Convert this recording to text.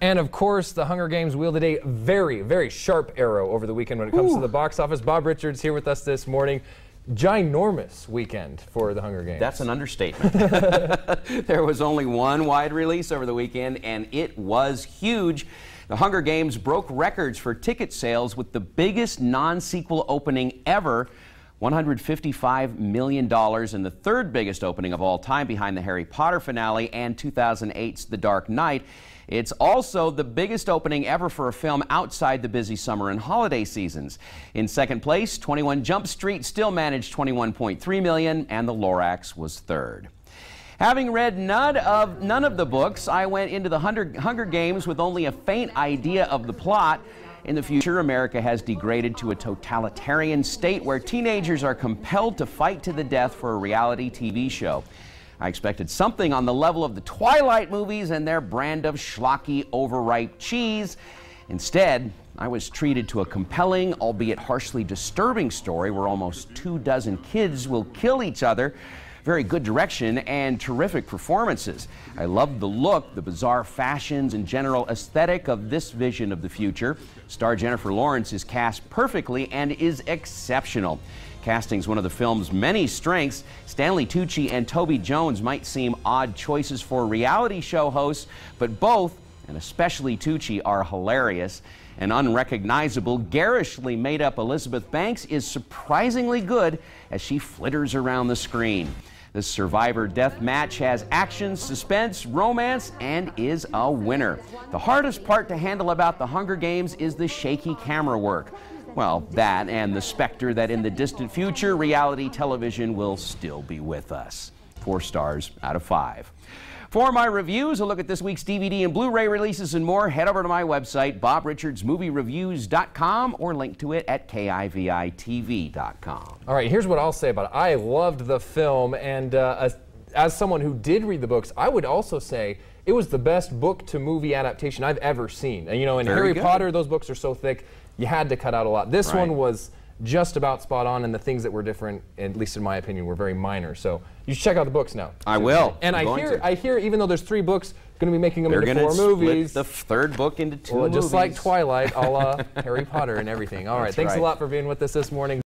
And of course, the Hunger Games wielded a very, very sharp arrow over the weekend when it comes to the box office. Bob Richards here with us this morning. Ginormous weekend for the Hunger Games. That's an understatement. There was only one wide release over the weekend, and it was huge. The Hunger Games broke records for ticket sales with the biggest non-sequel opening ever, $155 million, and the third biggest opening of all time behind the Harry Potter finale and 2008's The Dark Knight. It's also the biggest opening ever for a film outside the busy summer and holiday seasons. In second place, 21 Jump Street still managed $21.3 million, and The Lorax was third. Having read none of the books, I went into the Hunger Games with only a faint idea of the plot. In the future, America has degraded to a totalitarian state where teenagers are compelled to fight to the death for a reality TV show. I expected something on the level of the Twilight movies and their brand of schlocky, overripe cheese. Instead, I was treated to a compelling, albeit harshly disturbing story where almost 24 kids will kill each other. Very good direction and terrific performances. I loved the look, the bizarre fashions, and general aesthetic of this vision of the future. Star Jennifer Lawrence is cast perfectly and is exceptional. Casting's one of the film's many strengths. Stanley Tucci and Toby Jones might seem odd choices for reality show hosts, but both, and especially Tucci, are hilarious. An unrecognizable, garishly made-up Elizabeth Banks is surprisingly good as she flitters around the screen. The Survivor Death Match has action, suspense, romance, and is a winner. The hardest part to handle about the Hunger Games is the shaky camera work. Well, that and the specter that in the distant future, reality television will still be with us. 4 stars out of 5. For my reviews, a look at this week's DVD and Blu-ray releases and more, head over to my website, bobrichardsmoviereviews.com, or link to it at KIVI-TV.com. All right, here's what I'll say about it. I loved the film, and as someone who did read the books, I would also say it was the best book-to-movie adaptation I've ever seen. And, you know, in Harry Potter, those books are so thick, you had to cut out a lot. This one was just about spot on, and the things that were different, at least in my opinion, were very minor. So you should check out the books now. I will. And I hear, even though there's 3 books, going to be making them into 4 movies. Split the third book into 2 movies. Just like Twilight, a la Harry Potter and everything. All right, thanks a lot for being with us this morning.